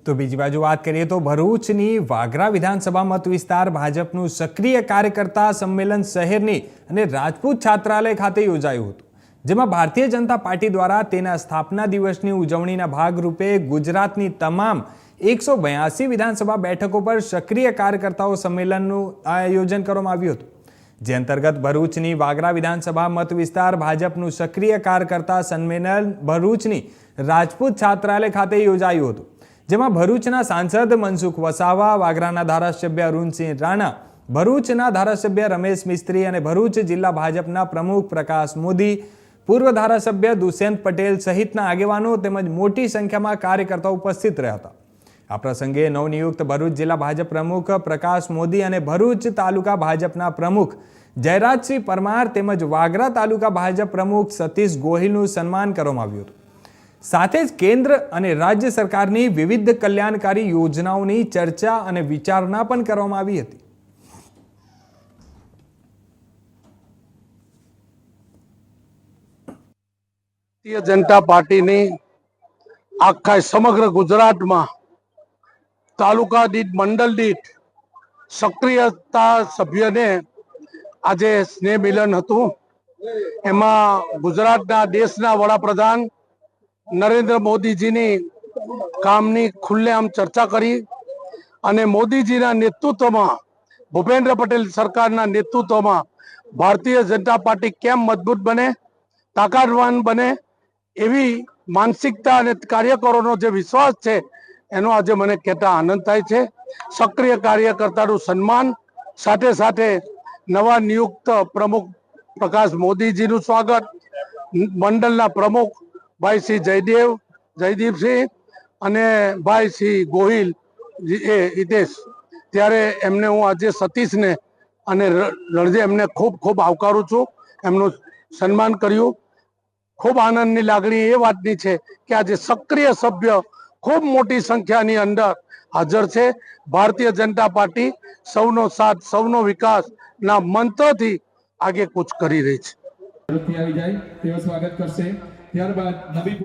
તો બીજી બાજુ વાત કરીએ તો ભરૂચની વાગરા વિધાનસભા મત વિસ્તાર ભાજપનું સક્રિય કાર્યકર્તા સંમેલન શહેરની અને રાજપૂત છાત્રાલય ખાતે યોજાયું હતું, જેમાં ભારતીય જનતા પાર્ટી દ્વારા તેના સ્થાપના દિવસની ઉજવણીના ભાગરૂપે ગુજરાતની તમામ 182 વિધાનસભા બેઠકો પર સક્રિય કાર્યકર્તાઓ સંમેલનનું આયોજન કરવામાં આવ્યું હતું, જે અંતર્ગત ભરૂચની વાગરા વિધાનસભા મત વિસ્તાર ભાજપનું સક્રિય કાર્યકર્તા સંમેલન ભરૂચની રાજપૂત છાત્રાલય ખાતે યોજાયું હતું, જેમાં ભરૂચના સાંસદ મનસુખ વસાવા, વાગરાના ધારાસભ્ય અરુણસિંહ રાણા, ભરૂચના ધારાસભ્ય રમેશ મિસ્ત્રી અને ભરૂચ જિલ્લા ભાજપના પ્રમુખ પ્રકાશ મોદી, પૂર્વ ધારાસભ્ય દુષ્યંત પટેલ સહિતના આગેવાનો તેમજ મોટી સંખ્યામાં કાર્યકર્તાઓ ઉપસ્થિત રહ્યા હતા। આ પ્રસંગે નવનિયુક્ત ભરૂચ જિલ્લા ભાજપ પ્રમુખ પ્રકાશ મોદી અને ભરૂચ તાલુકા ભાજપના પ્રમુખ જયરાજસિંહ પરમાર તેમજ વાગરા તાલુકા ભાજપ પ્રમુખ સતીશ ગોહિલનું સન્માન કરવામાં આવ્યું હતું। સાથે જ કેન્દ્ર અને રાજ્ય સરકારની વિવિધ કલ્યાણકારી યોજનાઓની ચર્ચા અને વિચારણા પણ કરવામાં આવી હતી। ભારતીય જનતા પાર્ટીની આખા સમગ્ર ગુજરાતમાં તાલુકા દીઠ મંડળ દીઠ સક્રિયતા સભ્યને આજે સ્નેહ મિલન હતું। એમાં ગુજરાતના દેશના વડાપ્રધાન નરેન્દ્ર મોદીજીની કામની ખુલ્લેઆમ ચર્ચા કરી અને મોદીજીના નેતૃત્વમાં ભૂપેન્દ્ર પટેલ સરકારના નેતૃત્વમાં ભારતીય જનતા પાર્ટી કેમ મજબૂત બને, તાકાતવાન બને, એવી માનસિકતા અને કાર્યકરોનો જે વિશ્વાસ છે એનો આજે મને કહેતા આનંદ થાય છે। સક્રિય કાર્યકર્તાનું સન્માન, સાથે સાથે નવા નિયુક્ત પ્રમુખ પ્રકાશ મોદીજીનું સ્વાગત, મંડળના પ્રમુખ ભાઈ શ્રી જયદીપસિંહ અને ભાઈ શ્રી ગોહિલ હિતેશ, ત્યારે એમને હું આજે સતીશને અને રણજે એમને ખૂબ ખૂબ આવકારું છું। એમનું સન્માન કર્યું। ખૂબ આનંદની લાગણી એ વાતની છે કે આજે સક્રિય સભ્ય ખૂબ મોટી સંખ્યાની અંદર હાજર છે। ભારતીય જનતા પાર્ટી સૌનો સાથ, સૌનો વિકાસના મંત્રથી આગે કૂચ કરી રહી છે। આવી જાય તેઓ સ્વાગત કરશે। ત્યારબાદ નવી